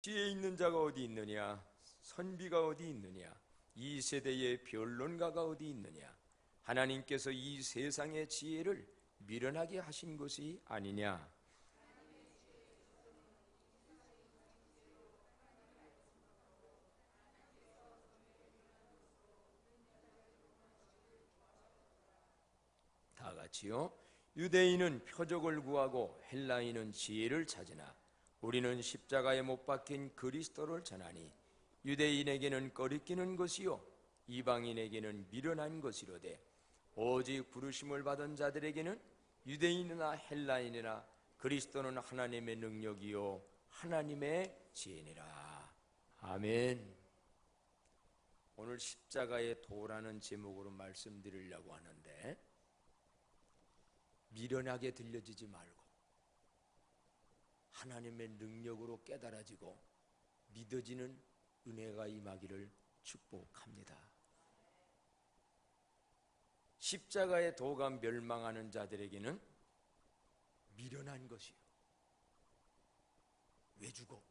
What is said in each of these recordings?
지혜 있는 자가 어디 있느냐? 선비가 어디 있느냐? 이 세대의 변론가가 어디 있느냐? 하나님께서 이 세상의 지혜를 미련하게 하신 것이 아니냐? 다 같이요. 유대인은 표적을 구하고 헬라인은 지혜를 찾으나 우리는 십자가에 못 박힌 그리스도를 전하니 유대인에게는 꺼리끼는 것이요 이방인에게는 미련한 것이로되 오직 부르심을 받은 자들에게는 유대인이나 헬라인이나 그리스도는 하나님의 능력이요 하나님의 지혜니라. 아멘. 오늘 십자가의 도라는 제목으로 말씀드리려고 하는데, 미련하게 들려지지 말고 하나님의 능력으로 깨달아지고 믿어지는 은혜가 임하기를 축복합니다. 십자가의 도가 멸망하는 자들에게는 미련한 것이요. 왜 죽어?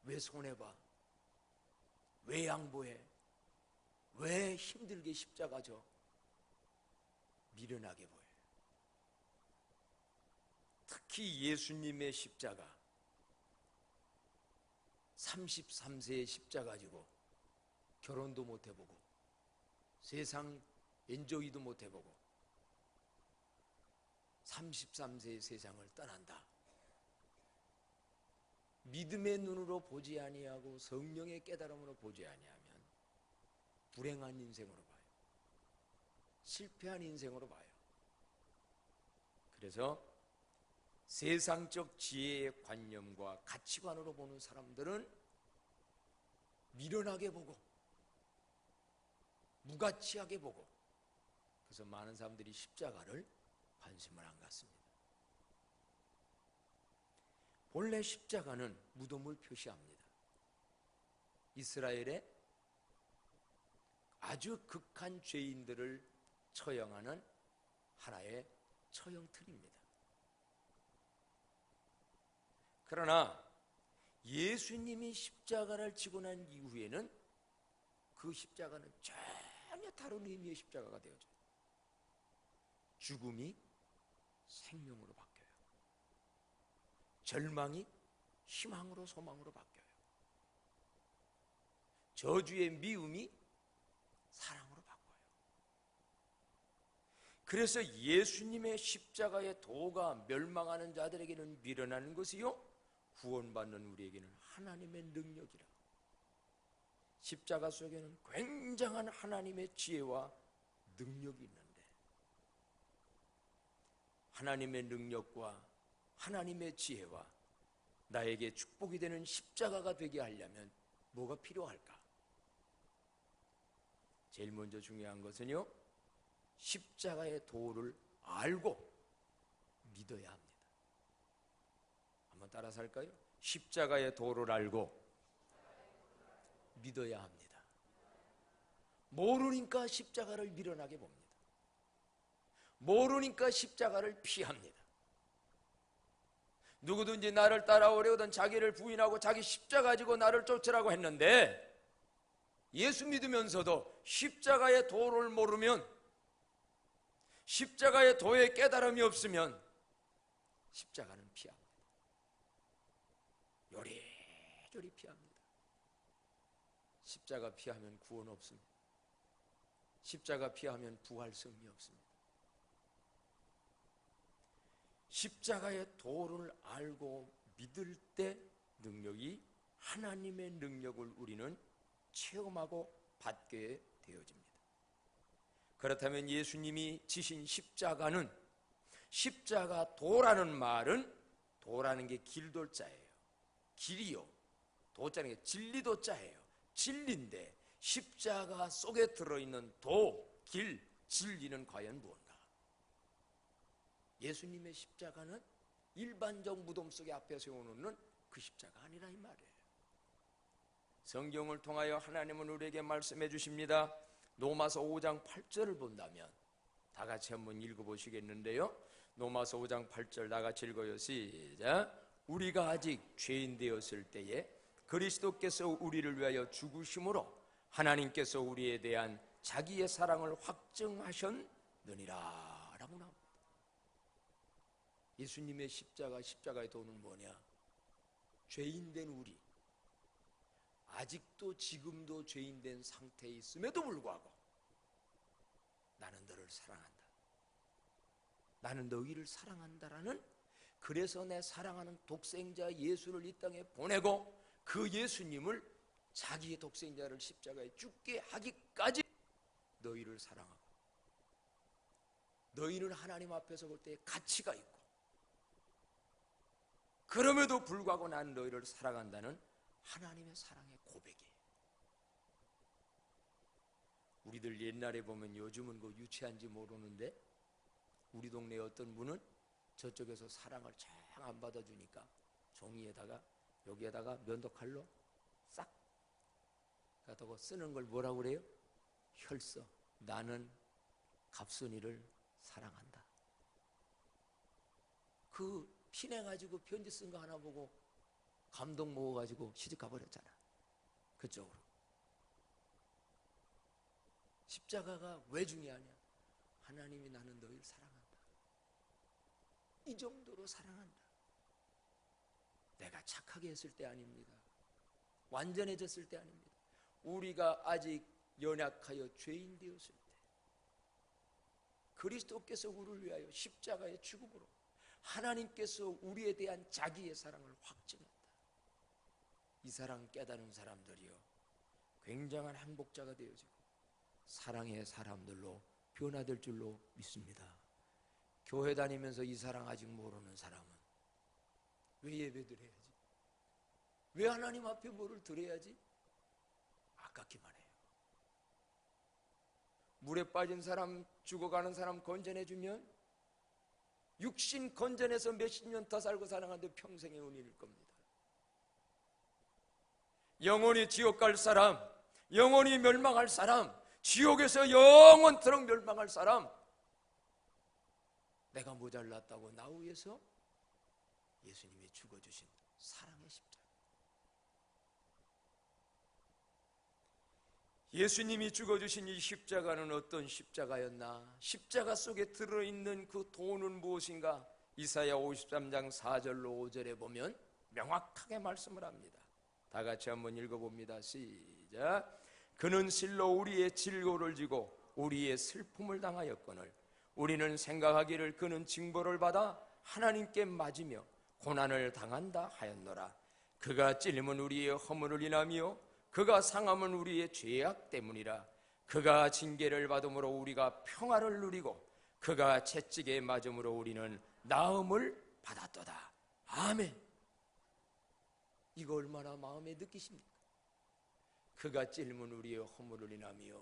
왜 손해봐? 왜 양보해? 왜 힘들게 십자가 져? 미련하게 보여요. 특히 예수님의 십자가, 33세의 십자가 지고 결혼도 못 해보고 세상 엔조이도 못 해보고 33세의 세상을 떠난다. 믿음의 눈으로 보지 아니하고 성령의 깨달음으로 보지 아니하면 불행한 인생으로 봐요. 실패한 인생으로 봐요. 그래서 세상적 지혜의 관념과 가치관으로 보는 사람들은 미련하게 보고 무가치하게 보고, 그래서 많은 사람들이 십자가를 관심을 안 갖습니다. 본래 십자가는 무덤을 표시합니다. 이스라엘의 아주 극한 죄인들을 처형하는 하나의 처형 틀입니다. 그러나 예수님이 십자가를 지고 난 이후에는 그 십자가는 전혀 다른 의미의 십자가가 되어져요. 죽음이 생명으로 바뀌어요. 절망이 희망으로 소망으로 바뀌어요. 저주의 미움이 사랑으로 바뀌어요. 그래서 예수님의 십자가의 도가 멸망하는 자들에게는 미련한 것이요 구원받는 우리에게는 하나님의 능력이라. 십자가 속에는 굉장한 하나님의 지혜와 능력이 있는데, 하나님의 능력과 하나님의 지혜와 나에게 축복이 되는 십자가가 되게 하려면 뭐가 필요할까? 제일 먼저 중요한 것은요, 십자가의 도를 알고 믿어야 합니다. 한번 따라서 할까요? 십자가의 도를 알고 믿어야 합니다. 모르니까 십자가를 미련하게 봅니다. 모르니까 십자가를 피합니다. 누구든지 나를 따라오려거든 자기를 부인하고 자기 십자가 지고 나를 쫓으라고 했는데, 예수 믿으면서도 십자가의 도를 모르면, 십자가의 도의 깨달음이 없으면 십자가는 피합니다. 요리조리 피합니다. 십자가 피하면 구원 없습니다. 십자가 피하면 부활 승리 없습니다. 십자가의 도를 알고 믿을 때 능력이, 하나님의 능력을 우리는 체험하고 받게 되어집니다. 그렇다면 예수님이 지신 십자가는, 십자가 도라는 말은, 도라는 게 길도자예요. 길이요. 도자는 게 진리도자예요. 진리인데 십자가 속에 들어있는 도, 길, 진리는 과연 무언가? 예수님의 십자가는 일반적 무덤 속에 앞에 세워놓는 그 십자가 아니라 이 말이에요. 성경을 통하여 하나님은 우리에게 말씀해 주십니다. 로마서 5장 8절을 본다면 다 같이 한번 읽어보시겠는데요. 로마서 5장 8절 다 같이 읽어요. 시작. 우리가 아직 죄인 되었을 때에 그리스도께서 우리를 위하여 죽으심으로 하나님께서 우리에 대한 자기의 사랑을 확증하셨느니라 라고 나옵니다. 예수님의 십자가의 도는 뭐냐? 죄인 된 우리, 아직도 지금도 죄인 된 상태에 있음에도 불구하고 나는 너를 사랑한다, 나는 너희를 사랑한다라는, 그래서 내 사랑하는 독생자 예수를 이 땅에 보내고 그 예수님을 자기의 독생자를 십자가에 죽게 하기까지 너희를 사랑하고, 너희는 하나님 앞에서 볼 때 가치가 있고, 그럼에도 불구하고 나는 너희를 사랑한다는 하나님의 사랑의 고백이에요. 우리들 옛날에 보면, 요즘은 그 유치한지 모르는데 우리 동네에 어떤 분은 저쪽에서 사랑을 잘 안 받아주니까 종이에다가 여기에다가 면도칼로 싹 갖다가 쓰는 걸 뭐라고 그래요? 혈서. 나는 갑순이를 사랑한다. 그 피내가지고 편지 쓴 거 하나 보고 감동 먹어가지고 시집 가버렸잖아, 그쪽으로. 십자가가 왜 중요하냐? 하나님이 나는 너희를 사랑한다, 이 정도로 사랑한다. 내가 착하게 했을 때 아닙니다. 완전해졌을 때 아닙니다. 우리가 아직 연약하여 죄인 되었을 때 그리스도께서 우리를 위하여 십자가의 죽음으로 하나님께서 우리에 대한 자기의 사랑을 확증했다. 이 사랑 깨달은 사람들이요, 굉장한 행복자가 되어지고 사랑의 사람들로 변화될 줄로 믿습니다. 교회 다니면서 이 사랑 아직 모르는 사람은 왜 예배드려야지? 왜 하나님 앞에 뭐를 드려야지? 아깝기만 해요. 물에 빠진 사람, 죽어가는 사람 건져내주면 육신 건져내서 몇십 년 더 살고 살아가는데 평생의 은인일 겁니다. 영원히 지옥 갈 사람, 영원히 멸망할 사람, 지옥에서 영원토록 멸망할 사람, 내가 모자랐다고 나 위해서 예수님이 죽어주신 사랑의 십자가. 예수님이 죽어주신 이 십자가는 어떤 십자가였나? 십자가 속에 들어있는 그 도는 무엇인가? 이사야 53장 4절로 5절에 보면 명확하게 말씀을 합니다. 다 같이 한번 읽어봅니다. 시작. 그는 실로 우리의 질고를 지고 우리의 슬픔을 당하였거늘 우리는 생각하기를 그는 징벌을 받아 하나님께 맞으며 고난을 당한다 하였노라. 그가 찔림은 우리의 허물을 인하며 그가 상함은 우리의 죄악 때문이라. 그가 징계를 받음으로 우리가 평화를 누리고 그가 채찍에 맞음으로 우리는 나음을 받았도다. 아멘. 이거 얼마나 마음에 느끼십니까? 그가 찔림은 우리의 허물을 인하며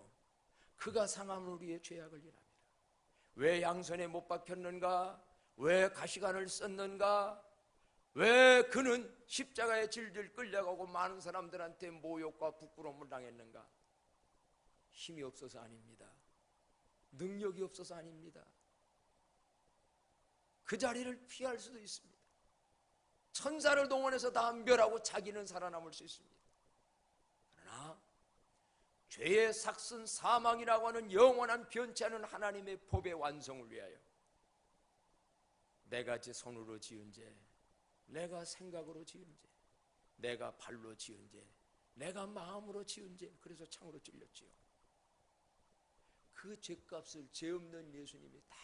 그가 상함은 우리의 죄악을 인하며. 왜 양손에 못 박혔는가? 왜 가시관을 썼는가? 왜 그는 십자가에 질질 끌려가고 많은 사람들한테 모욕과 부끄러움을 당했는가? 힘이 없어서 아닙니다. 능력이 없어서 아닙니다. 그 자리를 피할 수도 있습니다. 천사를 동원해서 다 멸하고 자기는 살아남을 수 있습니다. 그러나 죄의 삭슨 사망이라고 하는 영원한 변치 않은 하나님의 법의 완성을 위하여 내가 제 손으로 지은 죄, 내가 생각으로 지은 죄, 내가 발로 지은 죄, 내가 마음으로 지은 죄, 그래서 창으로 찔렸지요. 그 죄값을 죄 없는 예수님이 다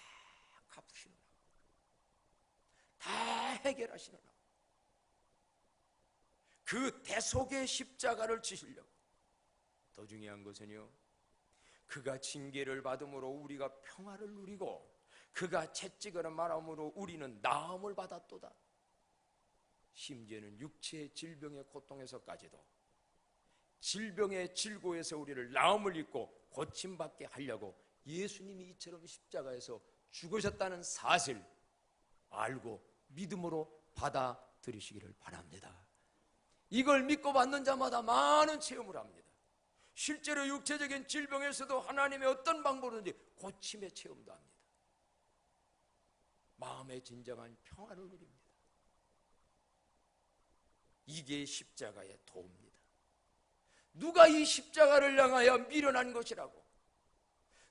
갚으시느라, 다 해결하시느라 그 대속의 십자가를 지시려고. 더 중요한 것은요, 그가 징계를 받음으로 우리가 평화를 누리고 그가 채찍을 말함으로 우리는 나음을 받았도다. 심지어는 육체의 질병의 고통에서까지도 질병의 질고에서 우리를 나음을 입고 고침받게 하려고 예수님이 이처럼 십자가에서 죽으셨다는 사실 알고 믿음으로 받아들이시기를 바랍니다. 이걸 믿고 받는 자마다 많은 체험을 합니다. 실제로 육체적인 질병에서도 하나님의 어떤 방법으로든지 고침의 체험도 합니다. 마음의 진정한 평화를 누립니다. 이게 십자가의 도입니다. 누가 이 십자가를 향하여 미련한 것이라고,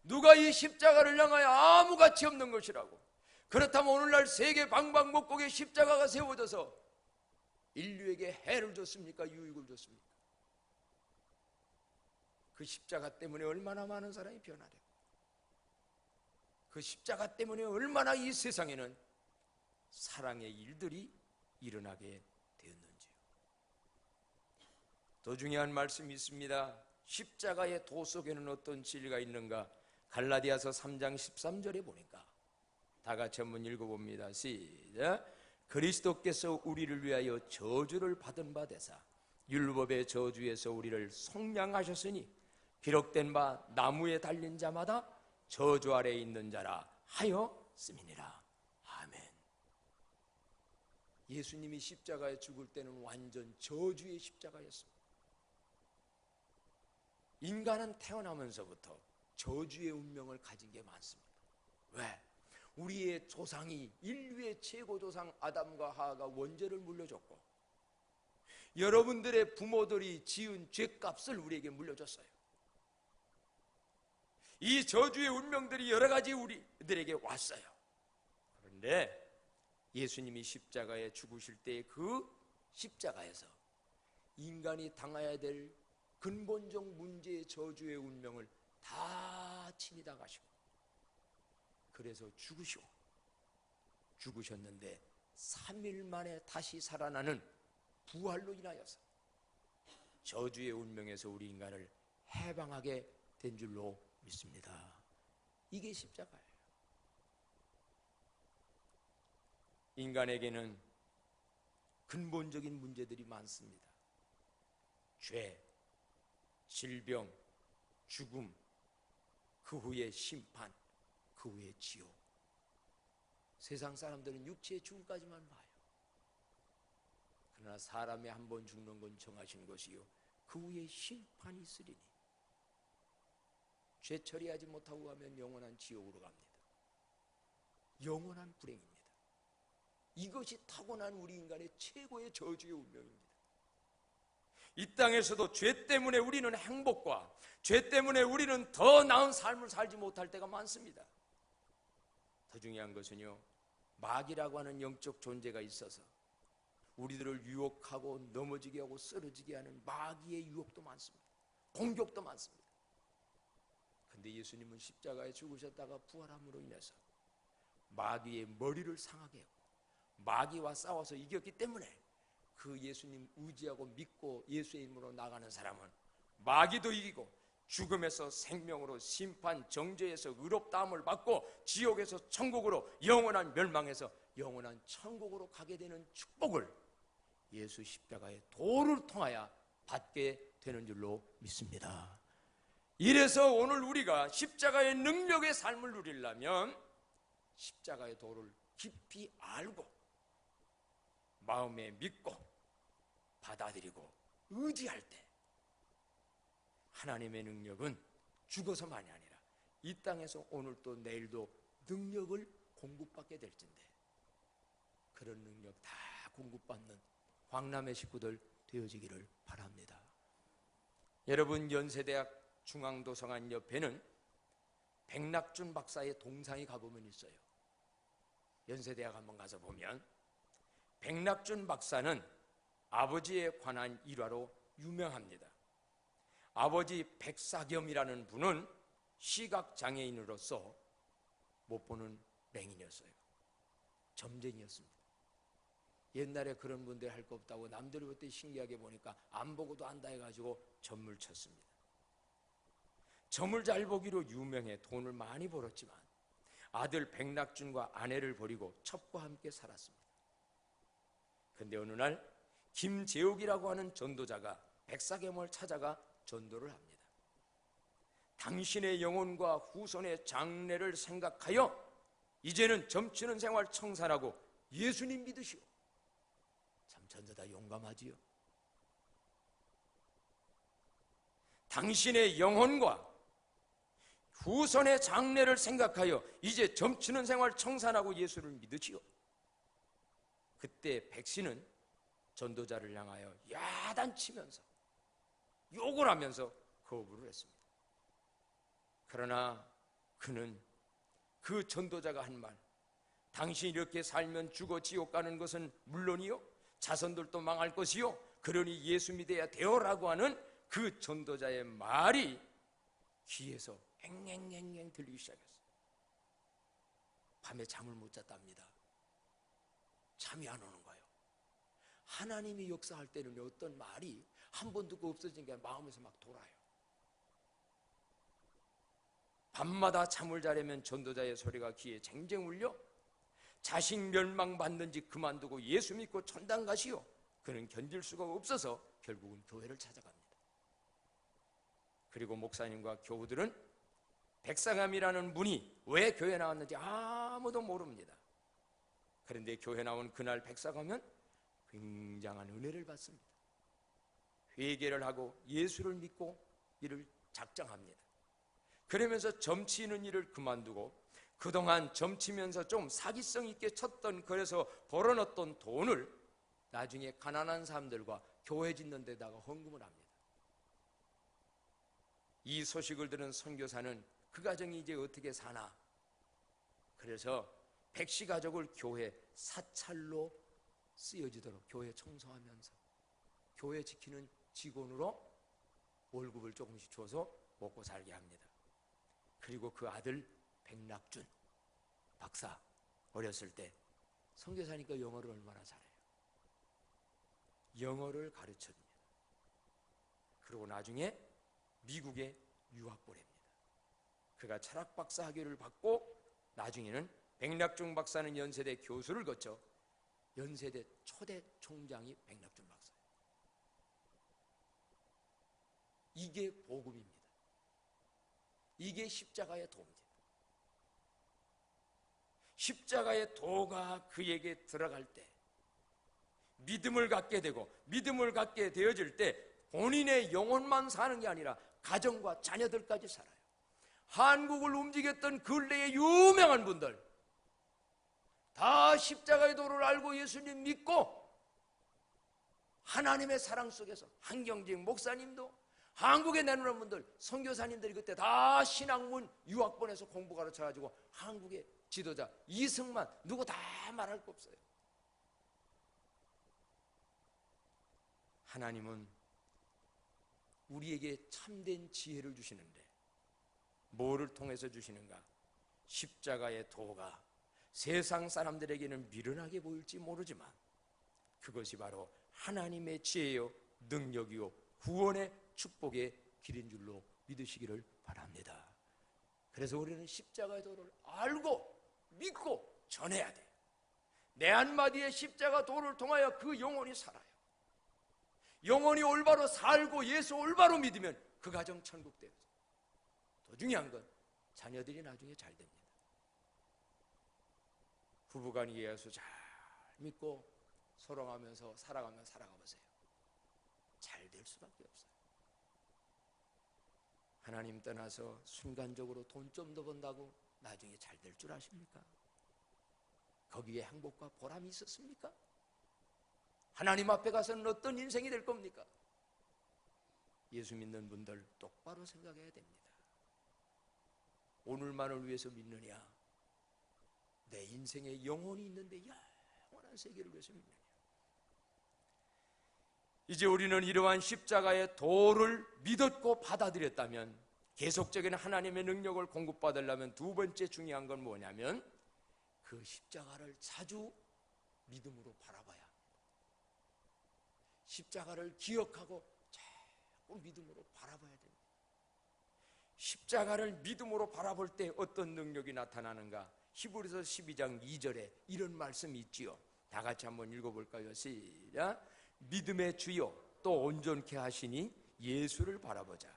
누가 이 십자가를 향하여 아무 가치 없는 것이라고, 그렇다면 오늘날 세계 방방곡곡에 십자가가 세워져서 인류에게 해를 줬습니까? 유익을 줬습니까? 그 십자가 때문에 얼마나 많은 사람이 변화되고, 그 십자가 때문에 얼마나 이 세상에는 사랑의 일들이 일어나게 되었는지요. 더 중요한 말씀이 있습니다. 십자가의 도 속에는 어떤 진리가 있는가? 갈라디아서 3장 13절에 보니까 다 같이 한번 읽어봅니다. 시작. 그리스도께서 우리를 위하여 저주를 받은 바 되사 율법의 저주에서 우리를 속량하셨으니 기록된 바 나무에 달린 자마다 저주 아래에 있는 자라 하였음이니라. 아멘. 예수님이 십자가에 죽을 때는 완전 저주의 십자가였습니다. 인간은 태어나면서부터 저주의 운명을 가진 게 많습니다. 왜? 우리의 조상이, 인류의 최고 조상 아담과 하와가 원죄를 물려줬고, 여러분들의 부모들이 지은 죄값을 우리에게 물려줬어요. 이 저주의 운명들이 여러 가지 우리들에게 왔어요. 그런데 예수님이 십자가에 죽으실 때 그 십자가에서 인간이 당해야 될 근본적 문제의 저주의 운명을 다 친히 다 가시고, 그래서 죽으셨는데 3일 만에 다시 살아나는 부활로 인하여서 저주의 운명에서 우리 인간을 해방하게 된 줄로 믿습니다. 이게 십자가예요. 인간에게는 근본적인 문제들이 많습니다. 죄, 질병, 죽음, 그 후에 심판, 그 후에 지옥. 세상 사람들은 육체의 죽음까지만 봐요. 그러나 사람이 한 번 죽는 건 정하신 것이요, 그 후에 심판이 있으리니 죄 처리하지 못하고 가면 영원한 지옥으로 갑니다. 영원한 불행입니다. 이것이 타고난 우리 인간의 최고의 저주의 운명입니다. 이 땅에서도 죄 때문에 우리는 행복과 죄 때문에 우리는 더 나은 삶을 살지 못할 때가 많습니다. 더 중요한 것은요, 마귀라고 하는 영적 존재가 있어서 우리들을 유혹하고 넘어지게 하고 쓰러지게 하는 마귀의 유혹도 많습니다. 공격도 많습니다. 근데 예수님은 십자가에 죽으셨다가 부활함으로 인해서 마귀의 머리를 상하게 했고 마귀와 싸워서 이겼기 때문에 그 예수님 의지하고 믿고 예수의 이름으로 나가는 사람은 마귀도 이기고 죽음에서 생명으로, 심판 정죄에서 의롭다함을 받고 지옥에서 천국으로, 영원한 멸망에서 영원한 천국으로 가게 되는 축복을 예수 십자가의 도를 통하여 받게 되는 줄로 믿습니다. 이래서 오늘 우리가 십자가의 능력의 삶을 누리려면 십자가의 도를 깊이 알고 마음에 믿고 받아들이고 의지할 때 하나님의 능력은 죽어서만이 아니라 이 땅에서 오늘도 내일도 능력을 공급받게 될 텐데, 그런 능력 다 공급받는 광남의 식구들 되어지기를 바랍니다. 여러분, 연세대학 중앙도서관 옆에는 백낙준 박사의 동상이 가보면 있어요. 연세대학 한번 가서 보면 백낙준 박사는 아버지에 관한 일화로 유명합니다. 아버지 백사겸이라는 분은 시각장애인으로서 못 보는 맹인이었어요. 점쟁이였습니다. 옛날에 그런 분들 할 거 없다고 남들이 볼 때 신기하게 보니까 안 보고도 안다 해가지고 점을 쳤습니다. 점을 잘 보기로 유명해 돈을 많이 벌었지만 아들 백낙준과 아내를 버리고 첩과 함께 살았습니다. 그런데 어느 날 김재욱이라고 하는 전도자가 백사겸을 찾아가 전도를 합니다. 당신의 영혼과 후손의 장래를 생각하여 이제는 점치는 생활 청산하고 예수님 믿으시오. 참 전도자 용감하지요. 당신의 영혼과 후손의 장래를 생각하여 이제 점치는 생활 청산하고 예수를 믿으시오. 그때 백 씨는 전도자를 향하여 야단치면서 욕을 하면서 거부를 했습니다. 그러나 그는 그 전도자가 한 말, 당신이 이렇게 살면 죽어 지옥 가는 것은 물론이요 자손들도 망할 것이요 그러니 예수 믿어야 돼요라고 하는 그 전도자의 말이 귀에서 앵앵앵앵 들리기 시작했어요. 밤에 잠을 못 잤답니다. 잠이 안 오는 거예요. 하나님이 역사할 때는 어떤 말이 한 번 듣고 없어진 게 마음에서 막 돌아요. 밤마다 잠을 자려면 전도자의 소리가 귀에 쟁쟁 울려 자식 멸망받는지 그만두고 예수 믿고 천당 가시오. 그는 견딜 수가 없어서 결국은 교회를 찾아갑니다. 그리고 목사님과 교우들은 백사감이라는 분이 왜 교회에 나왔는지 아무도 모릅니다. 그런데 교회 나온 그날 백사감은 굉장한 은혜를 받습니다. 회개를 하고 예수를 믿고 이를 작정합니다. 그러면서 점치는 일을 그만두고 그동안 점치면서 좀 사기성 있게 쳤던 그래서 벌어놨던 돈을 나중에 가난한 사람들과 교회 짓는 데다가 헌금을 합니다. 이 소식을 들은 선교사는 그 가정이 이제 어떻게 사나, 그래서 백씨 가족을 교회 사찰로 쓰여지도록 교회 청소하면서 교회 지키는 직원으로 월급을 조금씩 줘서 먹고 살게 합니다. 그리고 그 아들 백낙준 박사 어렸을 때 선교사니까 영어를 얼마나 잘해요. 영어를 가르쳐줍니다. 그리고 나중에 미국에 유학 보냅니다. 그가 철학 박사 학위를 받고 나중에는 백낙준 박사는 연세대 교수를 거쳐 연세대 초대 총장이 백낙준 박사예요. 이게 복음입니다. 이게 십자가의 도입니다. 십자가의 도가 그에게 들어갈 때 믿음을 갖게 되고 믿음을 갖게 되어질 때 본인의 영혼만 사는 게 아니라 가정과 자녀들까지 살아요. 한국을 움직였던 근래의 유명한 분들 다 십자가의 도를 알고 예수님 믿고 하나님의 사랑 속에서 한경직 목사님도 한국에 내놓은 분들 선교사님들이 그때 다 신학문 유학 보내서 공부 가르쳐가지고 한국의 지도자 이승만 누구 다 말할 거 없어요. 하나님은 우리에게 참된 지혜를 주시는데 뭐를 통해서 주시는가? 십자가의 도가 세상 사람들에게는 미련하게 보일지 모르지만 그것이 바로 하나님의 지혜요 능력이요 구원의 축복의 길인 줄로 믿으시기를 바랍니다. 그래서 우리는 십자가의 도를 알고 믿고 전해야 돼. 내 한마디의 십자가 도를 통하여 그 영혼이 살아요. 영혼이 올바로 살고 예수 올바로 믿으면 그 가정 천국 돼요. 더 중요한 건 자녀들이 나중에 잘 됩니다. 부부간이 예수 잘 믿고 소롱하면서 살아가면 살아가 보세요. 잘 될 수밖에 없어요. 하나님 떠나서 순간적으로 돈 좀 더 번다고 나중에 잘 될 줄 아십니까? 거기에 행복과 보람이 있었습니까? 하나님 앞에 가서는 어떤 인생이 될 겁니까? 예수 믿는 분들 똑바로 생각해야 됩니다. 오늘만을 위해서 믿느냐? 내 인생에 영혼이 있는데 영원한 세계를 위해서 믿느냐? 이제 우리는 이러한 십자가의 도를 믿었고 받아들였다면 계속적인 하나님의 능력을 공급받으려면 두 번째 중요한 건 뭐냐면 그 십자가를 자주 믿음으로 바라봐야 합니다. 십자가를 기억하고 자꾸 믿음으로 바라봐야 됩니다. 십자가를 믿음으로 바라볼 때 어떤 능력이 나타나는가? 히브리서 12장 2절에 이런 말씀이 있지요. 다 같이 한번 읽어볼까요? 시작. 믿음의 주요 또 온전케 하시니 예수를 바라보자.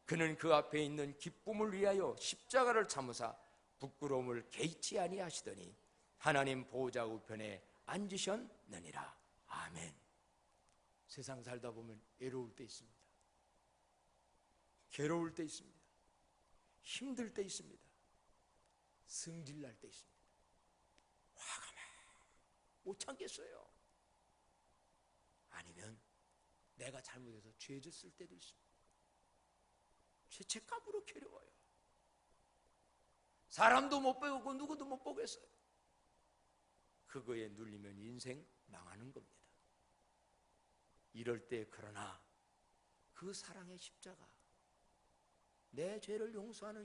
그는 그 앞에 있는 기쁨을 위하여 십자가를 참으사 부끄러움을 개의치 아니하시더니 하나님 보호자 우편에 앉으셨느니라. 아멘. 세상 살다 보면 외로울 때 있습니다. 괴로울 때 있습니다. 힘들 때 있습니다. 승질날 때 있습니다. 화가 막 못 참겠어요. 아니면 내가 잘못해서 죄 졌을 때도 있습니다. 죄책감으로 괴로워요. 사람도 못 보고 누구도 못 보겠어요. 그거에 눌리면 인생 망하는 겁니다. 이럴 때 그러나 그 사랑의 십자가, 내 죄를 용서하는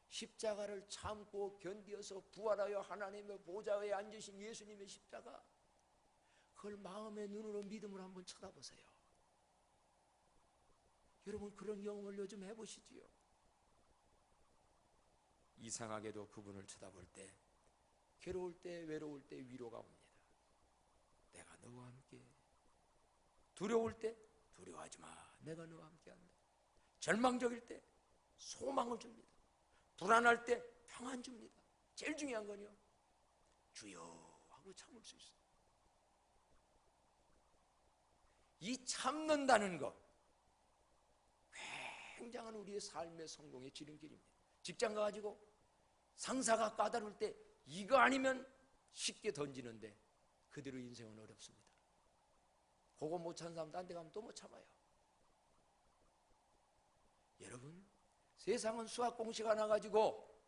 십자가를 참고 견디어서 부활하여 하나님의 보좌에 앉으신 예수님의 십자가, 그걸 마음의 눈으로 믿음으로 한번 쳐다보세요. 여러분 그런 경험을 요즘 해보시지요. 이상하게도 그분을 쳐다볼 때, 괴로울 때, 외로울 때 위로가 옵니다. 내가 너와 함께. 두려울 때 두려워하지 마, 내가 너와 함께 한다. 절망적일 때 소망을 줍니다. 불안할 때 평안 줍니다. 제일 중요한 건요, 주여 하고 참을 수 있어요. 이 참는다는 것, 굉장한 우리의 삶의 성공의 지름길입니다. 직장 가가지고 상사가 까다로울 때 이거 아니면 쉽게 던지는데 그대로 인생은 어렵습니다. 그거 못 참는 사람 딴 데 가면 또 못 참아요. 여러분, 세상은 수학 공식 하나 가지고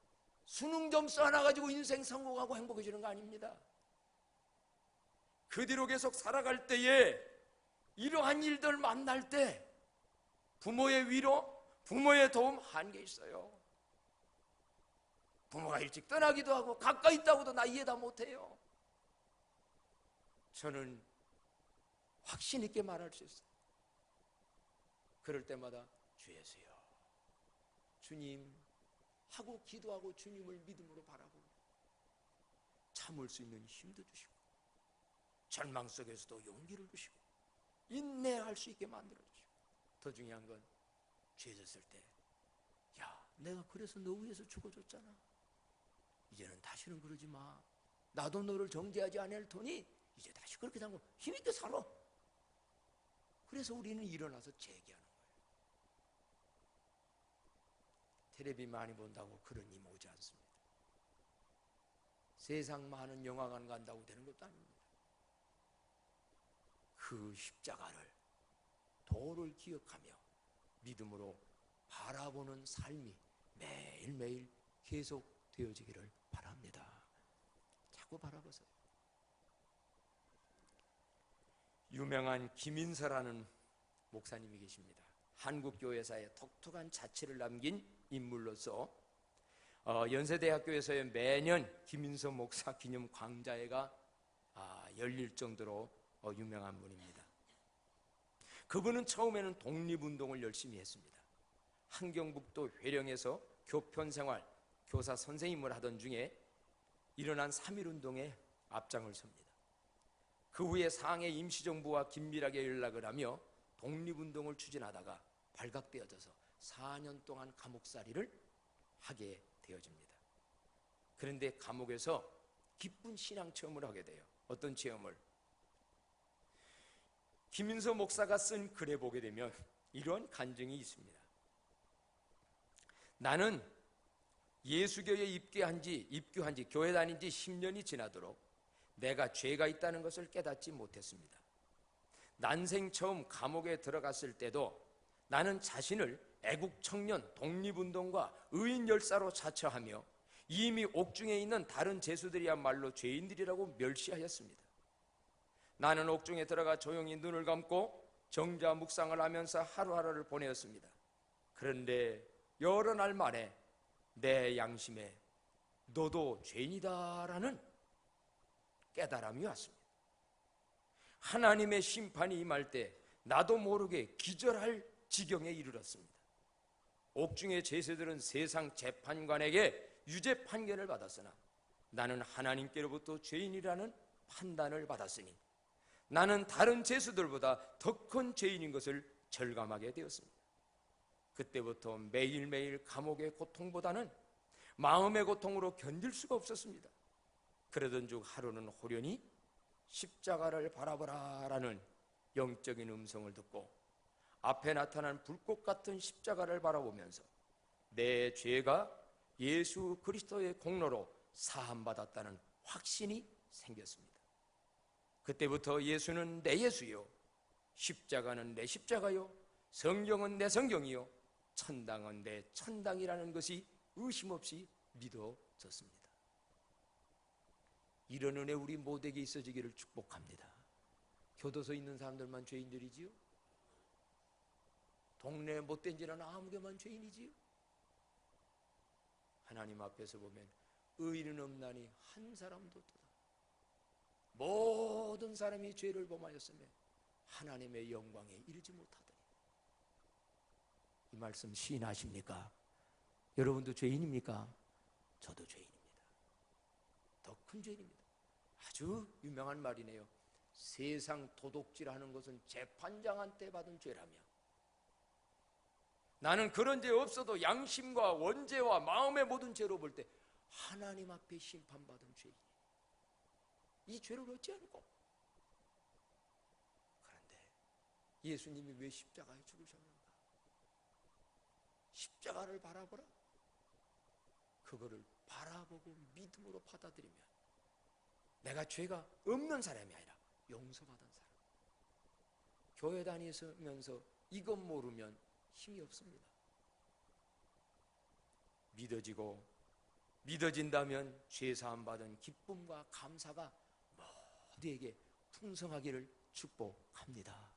수능 점수 하나 가지고 인생 성공하고 행복해지는 거 아닙니다. 그 뒤로 계속 살아갈 때에 이러한 일들 만날 때 부모의 위로, 부모의 도움 한계 있어요. 부모가 일찍 떠나기도 하고 가까이 있다고도 나 이해다 못해요. 저는 확신 있게 말할 수 있어요. 그럴 때마다 주 예수여, 주님 하고 기도하고 주님을 믿음으로 바라보고 참을 수 있는 힘도 주시고 절망 속에서도 용기를 주시고 인내할 수 있게 만들어주시고, 더 중요한 건 죄졌을 때, 야 내가 그래서 너 위해서 죽어줬잖아, 이제는 다시는 그러지 마, 나도 너를 정죄하지 않을 테니 이제 다시 그렇게 살고 힘있게 살아. 그래서 우리는 일어나서 재기하는 거예요. 텔레비 많이 본다고 그런 힘 오지 않습니다. 세상 많은 영화관 간다고 되는 것도 아닙니다. 그 십자가를, 도를 기억하며 믿음으로 바라보는 삶이 매일매일 계속 되어지기를 바랍니다. 자꾸 바라보세요. 유명한 김인서라는 목사님이 계십니다. 한국교회사에 독특한 자취를 남긴 인물로서 연세대학교에서의 매년 김인서 목사 기념 광자회가 열릴 정도로 유명한 분입니다. 그분은 처음에는 독립운동을 열심히 했습니다. 함경북도 회령에서 교편생활, 교사 선생님을 하던 중에 일어난 3.1운동에 앞장을 섭니다. 그 후에 상해 임시정부와 긴밀하게 연락을 하며 독립운동을 추진하다가 발각되어져서 4년 동안 감옥살이를 하게 되어집니다. 그런데 감옥에서 기쁜 신앙 체험을 하게 돼요. 어떤 체험을? 김인서 목사가 쓴 글에 보게 되면 이런 간증이 있습니다. 나는 예수교에 입교한 지 교회 다닌 지 10년이 지나도록 내가 죄가 있다는 것을 깨닫지 못했습니다. 난생 처음 감옥에 들어갔을 때도 나는 자신을 애국청년, 독립운동가, 의인열사로 자처하며 이미 옥중에 있는 다른 죄수들이야말로 죄인들이라고 멸시하였습니다. 나는 옥중에 들어가 조용히 눈을 감고 정자 묵상을 하면서 하루하루를 보내었습니다. 그런데 여러 날 만에 내 양심에 너도 죄인이다라는 깨달음이 왔습니다. 하나님의 심판이 임할 때 나도 모르게 기절할 지경에 이르렀습니다. 옥중의 죄수들은 세상 재판관에게 유죄 판결을 받았으나 나는 하나님께로부터 죄인이라는 판단을 받았으니 나는 다른 죄수들보다 더 큰 죄인인 것을 절감하게 되었습니다. 그때부터 매일매일 감옥의 고통보다는 마음의 고통으로 견딜 수가 없었습니다. 그러던 중 하루는 호련히 십자가를 바라보라라는 영적인 음성을 듣고 앞에 나타난 불꽃 같은 십자가를 바라보면서 내 죄가 예수 그리스도의 공로로 사함받았다는 확신이 생겼습니다. 그때부터 예수는 내 예수요, 십자가는 내 십자가요, 성경은 내 성경이요, 천당은 내 천당이라는 것이 의심 없이 믿어졌습니다. 이런 은혜 우리 모두에게 있어지기를 축복합니다. 교도소에 있는 사람들만 죄인들이지요? 동네 못된 짓 하나 아무개만 죄인이지요? 하나님 앞에서 보면 의인은 없나니 한 사람도 없도다. 모든 사람이 죄를 범하였으며 하나님의 영광에 이르지 못하더니. 이 말씀 시인하십니까? 여러분도 죄인입니까? 저도 죄인입니다. 더 큰 죄인입니다. 아주 유명한 말이네요. 세상 도둑질하는 것은 재판장한테 받은 죄라며, 나는 그런 죄 없어도 양심과 원죄와 마음의 모든 죄로 볼 때 하나님 앞에 심판받은 죄인, 이 죄를 어찌 알고? 그런데 예수님이 왜 십자가에 죽으셨는가? 십자가를 바라보라. 그거를 바라보고 믿음으로 받아들이면 내가 죄가 없는 사람이 아니라 용서받은 사람. 교회 다니면서 이것 모르면 힘이 없습니다. 믿어진다면 죄사함 받은 기쁨과 감사가 모두에게 풍성하기를 축복합니다.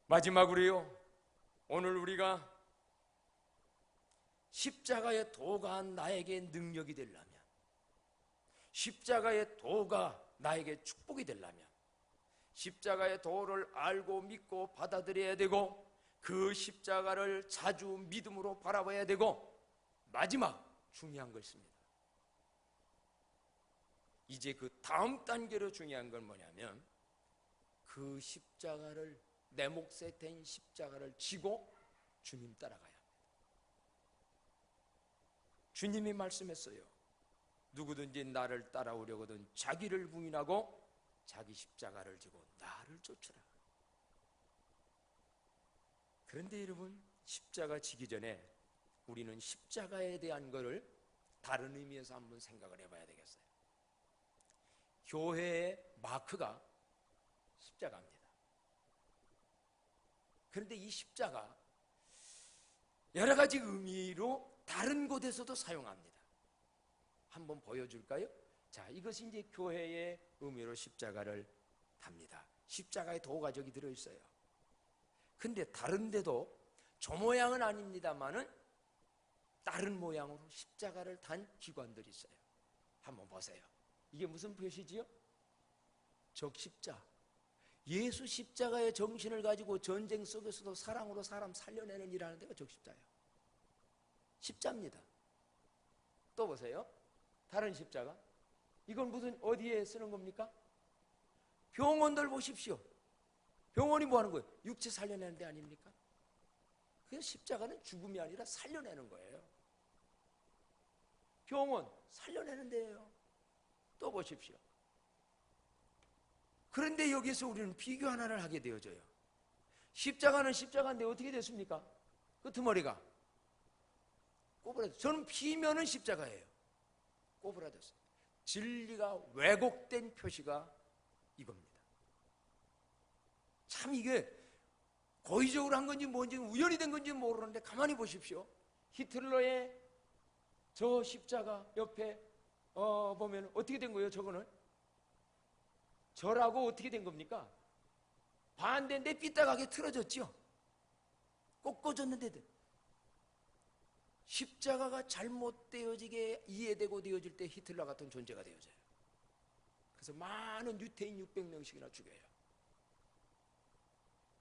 마지막으로요, 오늘 우리가 십자가의 도가 나에게 능력이 되려면, 십자가의 도가 나에게 축복이 되려면 십자가의 도를 알고 믿고 받아들여야 되고, 그 십자가를 자주 믿음으로 바라봐야 되고, 마지막 중요한 거 있습니다. 이제 그 다음 단계로 중요한 건 뭐냐면, 그 십자가를, 내 몫에 댄 십자가를 지고 주님 따라가야 합니다. 주님이 말씀했어요. 누구든지 나를 따라오려거든 자기를 부인하고 자기 십자가를 지고 나를 쫓으라. 그런데 여러분, 십자가 지기 전에 우리는 십자가에 대한 것을 다른 의미에서 한번 생각을 해봐야 되겠어요. 교회의 마크가 십자가입니다. 그런데 이 십자가 여러 가지 의미로 다른 곳에서도 사용합니다. 한번 보여줄까요? 자, 이것이 이제 교회의 의미로 십자가를 답니다. 십자가에 도가 저기 들어있어요. 근데 다른 데도 저 모양은 아닙니다만은 다른 모양으로 십자가를 단 기관들이 있어요. 한번 보세요. 이게 무슨 표시지요? 적십자. 예수 십자가의 정신을 가지고 전쟁 속에서도 사랑으로 사람 살려내는 일하는 데가 적십자예요. 십자입니다. 또 보세요. 다른 십자가. 이건 무슨 어디에 쓰는 겁니까? 병원들 보십시오. 병원이 뭐 하는 거예요? 육체 살려내는 데 아닙니까? 그래서 십자가는 죽음이 아니라 살려내는 거예요. 병원 살려내는 데예요. 또 보십시오. 그런데 여기서 우리는 비교 하나를 하게 되어져요. 십자가는 십자가인데 어떻게 됐습니까? 끄트머리가 꼬부라졌어요. 저는 피면은 십자가예요. 꼬부라졌어요. 진리가 왜곡된 표시가 이겁니다. 참 이게 고의적으로 한 건지 뭔지 우연히 된 건지 모르는데 가만히 보십시오. 히틀러의 저 십자가 옆에 보면 어떻게 된 거예요? 저거는 저라고 어떻게 된 겁니까? 반대인데 삐딱하게 틀어졌죠. 꺾어졌는데도 십자가가 잘못되어지게 이해되고 되어질 때 히틀러 같은 존재가 되어져요. 그래서 많은 유태인 600명씩이나 죽여요.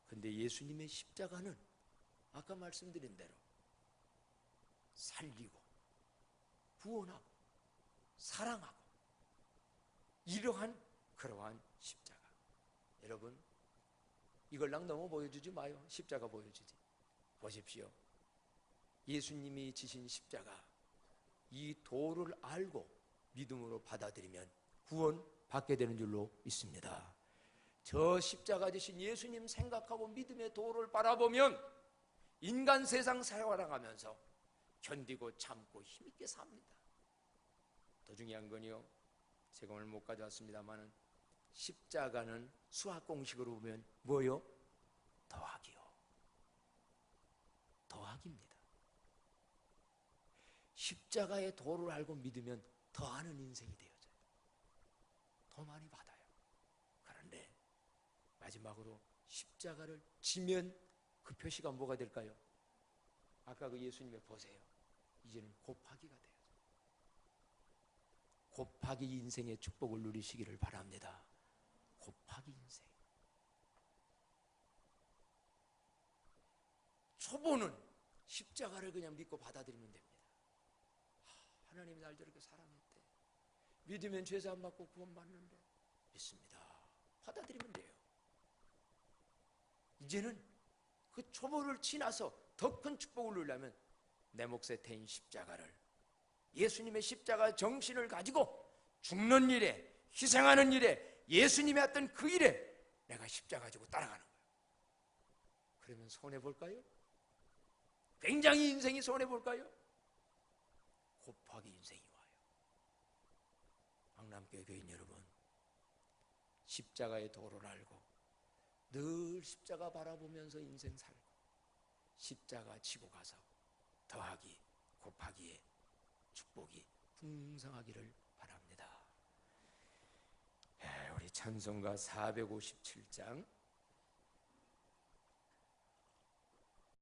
근데 예수님의 십자가는 아까 말씀드린 대로 살리고 구원하고 사랑하고 이러한 그러한 십자가. 여러분, 이걸 랑 너무 보여주지 마요. 십자가 보여주지. 보십시오. 예수님이 지신 십자가, 이 도를 알고 믿음으로 받아들이면 구원 받게 되는 줄로 있습니다. 저 십자가 지신 예수님 생각하고 믿음의 도를 바라보면 인간 세상 살아가면서 견디고 참고 힘있게 삽니다. 더 중요한 건요, 제가 오늘 못 가져왔습니다만은 십자가는 수학 공식으로 보면 뭐요? 더하기요. 더하기입니다. 십자가의 도를 알고 믿으면 더하는 인생이 되어져요. 더 많이 받아요. 그런데 마지막으로 십자가를 지면 그 표시가 뭐가 될까요? 아까 그 예수님의 보세요. 이제는 곱하기가 돼요. 곱하기 인생의 축복을 누리시기를 바랍니다. 곱하기 인생. 초보는 십자가를 그냥 믿고 받아들이면 됩니다. 하나님이 날 저렇게 사랑했대. 믿으면 죄사함 받고 구원받는데 믿습니다. 받아들이면 돼요. 이제는 그 초보를 지나서 더 큰 축복을 누리려면 내 몫에 태인 십자가를, 예수님의 십자가 정신을 가지고 죽는 일에, 희생하는 일에, 예수님이 했던 그 일에 내가 십자가 가지고 따라가는 거예요. 그러면 손해볼까요? 굉장히 인생이 손해볼까요? 곱하기 인생이 와요. 강남교회 교인 여러분, 십자가의 도를 알고 늘 십자가 바라보면서 인생 살고 십자가 지고 가서 더하기, 곱하기에 축복이 풍성하기를 바랍니다. 우리 찬송가 457장